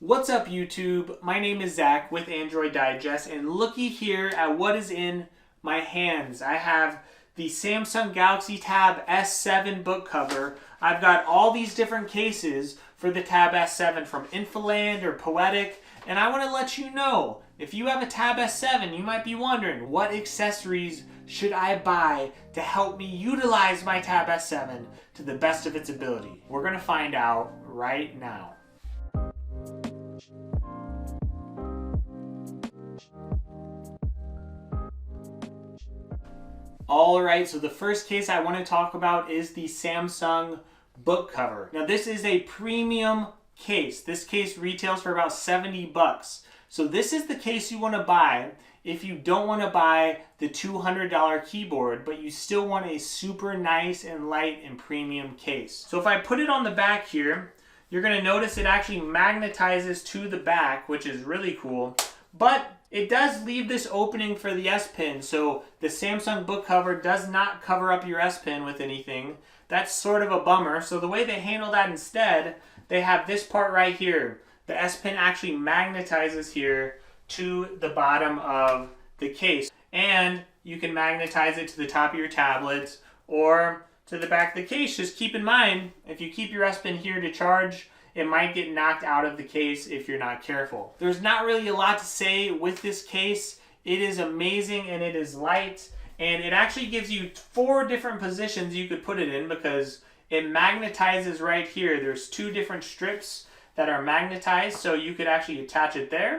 What's up YouTube? My name is Zach with Android Digest, and looky here at what is in my hands. I have the Samsung Galaxy Tab S7 book cover. I've got all these different cases for the Tab S7 from Infiland or Poetic, and I want to let you know, if you have a Tab S7, you might be wondering, what accessories should I buy to help me utilize my Tab S7 to the best of its ability? We're going to find out right now. Alright, so the first case I want to talk about is the Samsung book cover. Now this is a premium case. This case retails for about 70 bucks. So this is the case you want to buy if you don't want to buy the $200 keyboard, but you still want a super nice and light and premium case. So if I put it on the back here, you're going to notice it actually magnetizes to the back, which is really cool. But it does leave this opening for the S Pen, so the Samsung book cover does not cover up your S Pen with anything. That's sort of a bummer. So the way they handle that instead, they have this part right here. The S Pen actually magnetizes here to the bottom of the case. And you can magnetize it to the top of your tablet or to the back of the case. Just keep in mind, if you keep your S Pen here to charge, it might get knocked out of the case if you're not careful. There's not really a lot to say with this case. It is amazing and it is light, and it actually gives you 4 different positions you could put it in because it magnetizes right here. There's 2 different strips that are magnetized, so you could actually attach it there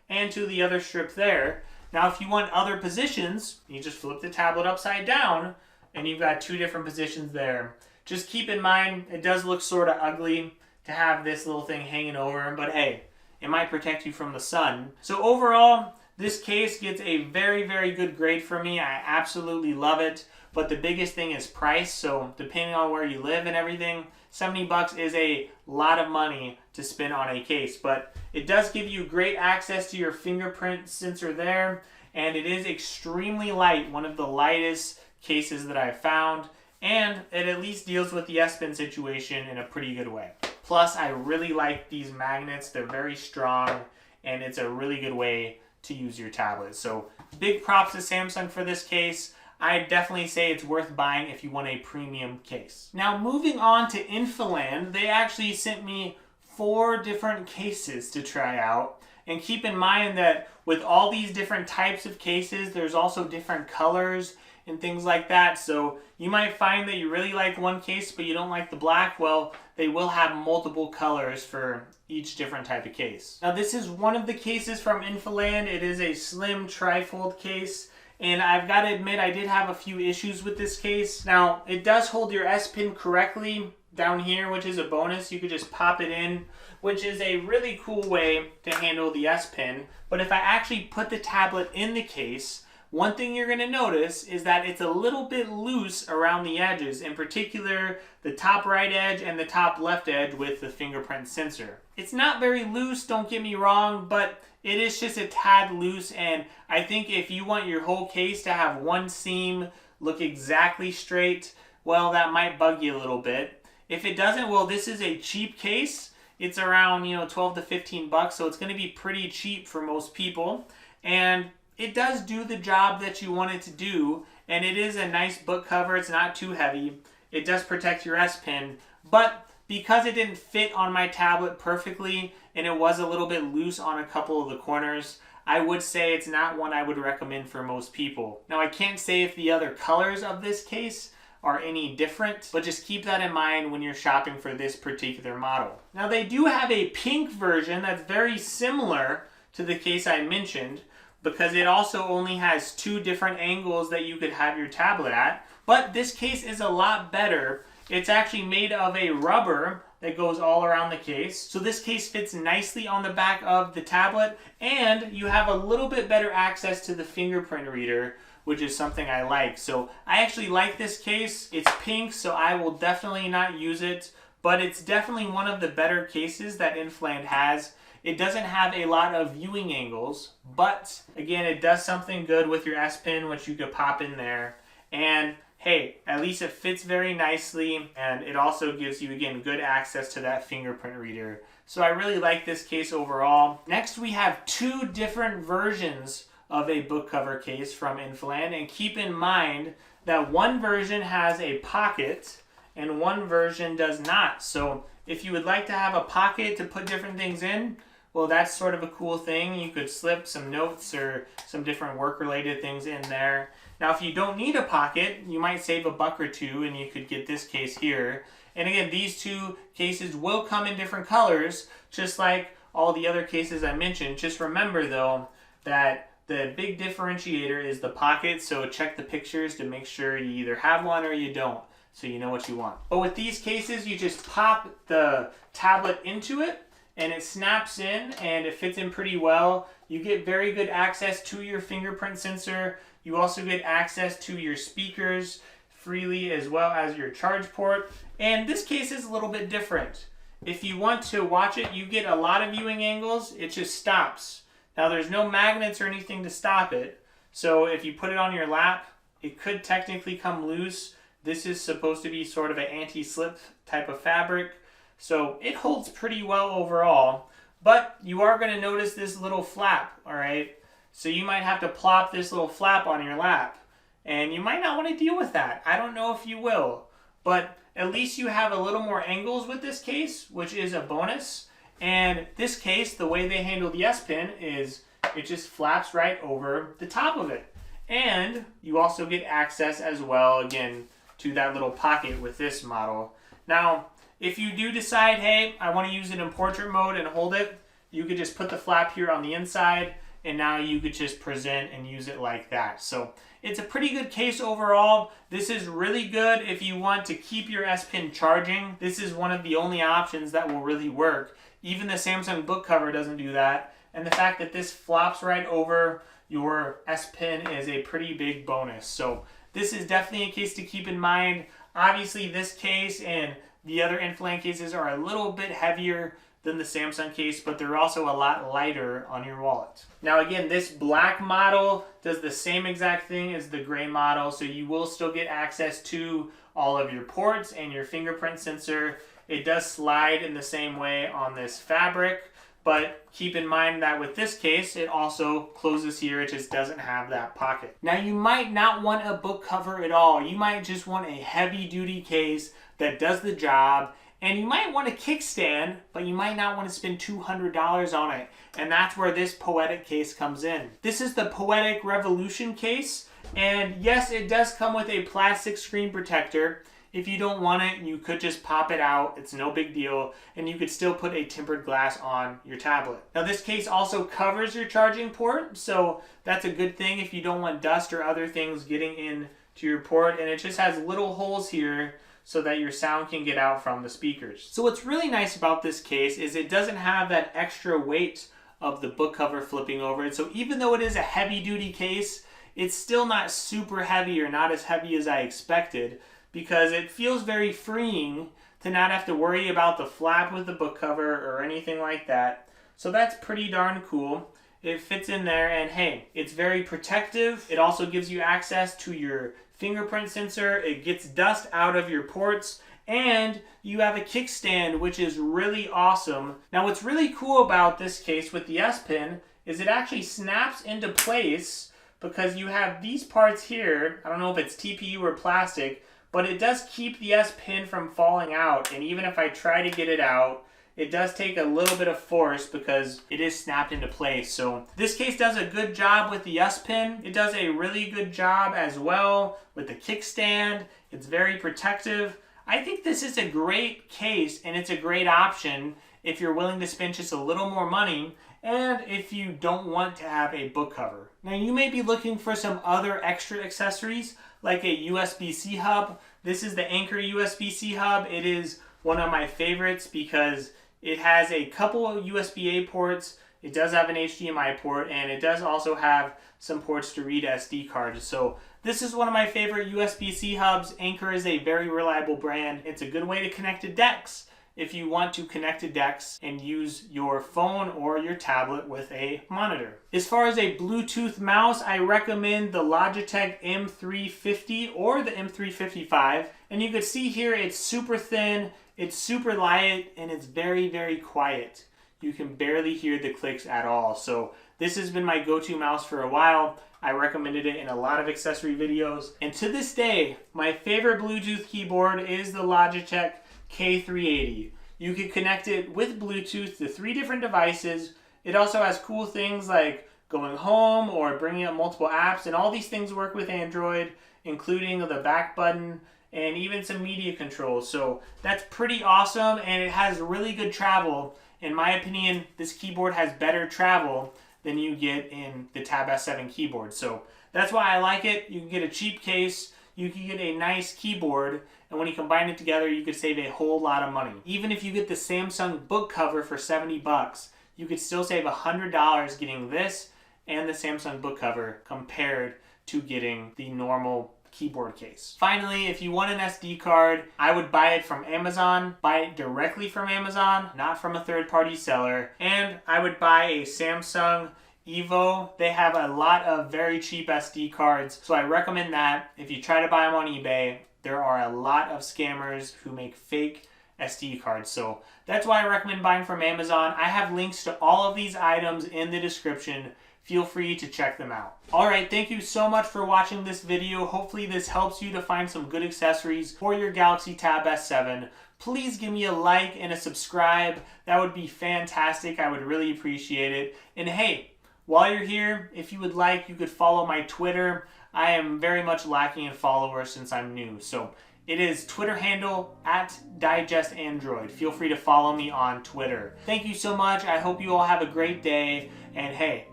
and to the other strip there. Now if you want other positions, you just flip the tablet upside down and you've got 2 different positions there. Just keep in mind, it does look sort of ugly to have this little thing hanging over, but hey, it might protect you from the sun. So overall, this case gets a very, very good grade for me. I absolutely love it, but the biggest thing is price. So depending on where you live and everything, 70 bucks is a lot of money to spend on a case, but it does give you great access to your fingerprint sensor there, and it is extremely light, one of the lightest cases that I've found, and it at least deals with the S Pen situation in a pretty good way. Plus, I really like these magnets. They're very strong, and it's a really good way to use your tablet. So big props to Samsung for this case. I definitely say it's worth buying if you want a premium case. Now, moving on to Infiland, they actually sent me 4 different cases to try out. And keep in mind that with all these different types of cases, there's also different colors and things like that. So you might find that you really like one case, but you don't like the black. Well, they will have multiple colors for each different type of case. Now this is one of the cases from Infiland. It is a slim trifold case. And I've got to admit, I did have a few issues with this case. Now, it does hold your S Pen correctly down here, which is a bonus. You could just pop it in, which is a really cool way to handle the S Pen. But if I actually put the tablet in the case, one thing you're going to notice is that it's a little bit loose around the edges, in particular the top right edge and the top left edge with the fingerprint sensor. It's not very loose, don't get me wrong, but it is just a tad loose, and I think if you want your whole case to have one seam look exactly straight, well, that might bug you a little bit. If it doesn't, well, this is a cheap case. It's around, 12 to 15 bucks, so it's going to be pretty cheap for most people, and it does do the job that you want it to do, and it is a nice book cover. It's not too heavy. It does protect your S Pen, but because it didn't fit on my tablet perfectly and it was a little bit loose on a couple of the corners, I would say it's not one I would recommend for most people. Now, I can't say if the other colors of this case are any different, but just keep that in mind when you're shopping for this particular model. Now, they do have a pink version that's very similar to the case I mentioned, because it also only has 2 different angles that you could have your tablet at. But this case is a lot better. It's actually made of a rubber that goes all around the case. So this case fits nicely on the back of the tablet, and you have a little bit better access to the fingerprint reader, which is something I like. So I actually like this case. It's pink, so I will definitely not use it, but it's definitely one of the better cases that Infiland has. It doesn't have a lot of viewing angles, but again, it does something good with your S Pen, which you could pop in there. And hey, at least it fits very nicely, and it also gives you, again, good access to that fingerprint reader So I really like this case overall. Next, we have two different versions of a book cover case from Infiland, and keep in mind that one version has a pocket and one version does not. So if you would like to have a pocket to put different things in, well, that's sort of a cool thing. You could slip some notes or some different work-related things in there. Now, if you don't need a pocket, you might save $1 or $2 and you could get this case here. And again, these two cases will come in different colors, just like all the other cases I mentioned. Just remember, though, that the big differentiator is the pocket, so check the pictures to make sure you either have one or you don't, so you know what you want. But with these cases, you just pop the tablet into it, and it snaps in, and it fits in pretty well. You get very good access to your fingerprint sensor. You also get access to your speakers freely, as well as your charge port. And this case is a little bit different. If you want to watch it, you get a lot of viewing angles. It just stops. Now, there's no magnets or anything to stop it. So if you put it on your lap, it could technically come loose. This is supposed to be sort of an anti-slip type of fabric. So it holds pretty well overall, but you are going to notice this little flap, all right? So you might have to plop this little flap on your lap, and you might not want to deal with that. I don't know if you will, but at least you have a little more angles with this case, which is a bonus. And this case, the way they handle the S Pen is it just flaps right over the top of it. And you also get access as well, again, to that little pocket with this model. Now, if you do decide, hey, I want to use it in portrait mode and hold it, you could just put the flap here on the inside, and now you could just present and use it like that. So it's a pretty good case overall. This is really good if you want to keep your S Pen charging. This is one of the only options that will really work. Even the Samsung book cover doesn't do that. And the fact that this flops right over your S Pen is a pretty big bonus. So this is definitely a case to keep in mind. Obviously, this case and the other Infiland cases are a little bit heavier than the Samsung case, but they're also a lot lighter on your wallet. Now again, this black model does the same exact thing as the gray model, so you will still get access to all of your ports and your fingerprint sensor. It does slide in the same way on this fabric, but keep in mind that with this case, it also closes here. It just doesn't have that pocket. Now, you might not want a book cover at all. You might just want a heavy-duty case that does the job, and you might want a kickstand, but you might not want to spend $200 on it. And that's where this Poetic case comes in. This is the Poetic Revolution case, and yes, it does come with a plastic screen protector. If you don't want it, you could just pop it out. It's no big deal, and you could still put a tempered glass on your tablet. Now, this case also covers your charging port, so that's a good thing if you don't want dust or other things getting into your port, and it just has little holes here so that your sound can get out from the speakers. So what's really nice about this case is it doesn't have that extra weight of the book cover flipping over it. So even though it is a heavy-duty case, it's still not super heavy or not as heavy as I expected, because it feels very freeing to not have to worry about the flap with the book cover or anything like that. So that's pretty darn cool. It fits in there, and hey, it's very protective. It also gives you access to your fingerprint sensor. It gets dust out of your ports, and you have a kickstand, which is really awesome. Now, what's really cool about this case with the S Pen is it actually snaps into place because you have these parts here. I don't know if it's TPU or plastic, but it does keep the S Pen from falling out. And even if I try to get it out, it does take a little bit of force because it is snapped into place. So this case does a good job with the S Pen. It does a really good job as well with the kickstand. It's very protective. I think this is a great case, and it's a great option if you're willing to spend just a little more money and if you don't want to have a book cover. Now, you may be looking for some other extra accessories like a USB-C hub. This is the Anker USB-C Hub. It is one of my favorites because it has a couple of USB-A ports, it does have an HDMI port, and it does also have some ports to read SD cards. So this is one of my favorite USB-C hubs. Anker is a very reliable brand. It's a good way to connect to decks. if you want to connect to DeX and use your phone or your tablet with a monitor. As far as a Bluetooth mouse, I recommend the Logitech M350 or the M355. And you can see here it's super thin, it's super light, and it's very, very quiet. You can barely hear the clicks at all. So this has been my go-to mouse for a while. I recommended it in a lot of accessory videos. And to this day, my favorite Bluetooth keyboard is the Logitech K380. You can connect it with Bluetooth to 3 different devices. It also has cool things like going home or bringing up multiple apps, and all these things work with Android, including the back button and even some media controls. So that's pretty awesome, and it has really good travel. In my opinion, this keyboard has better travel than you get in the Tab S7 keyboard. So that's why I like it. You can get a cheap case, you can get a nice keyboard, and when you combine it together, you could save a whole lot of money. Even if you get the Samsung book cover for 70 bucks, you could still save $100 getting this and the Samsung book cover compared to getting the normal keyboard case. Finally, if you want an SD card, I would buy it from Amazon. Buy it directly from Amazon, not from a third-party seller. And I would buy a Samsung Evo. They have a lot of very cheap SD cards, so I recommend that. If you try to buy them on eBay, there are a lot of scammers who make fake SD cards. So that's why I recommend buying from Amazon. I have links to all of these items in the description. Feel free to check them out. Alright, thank you so much for watching this video. Hopefully this helps you to find some good accessories for your Galaxy Tab S7. Please give me a like and a subscribe. That would be fantastic. I would really appreciate it. And hey, while you're here, if you would like, you could follow my Twitter. I am very much lacking in followers since I'm new. So it is Twitter handle @DigestAndroid. Feel free to follow me on Twitter. Thank you so much. I hope you all have a great day. And hey,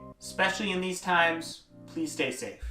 especially in these times, please stay safe.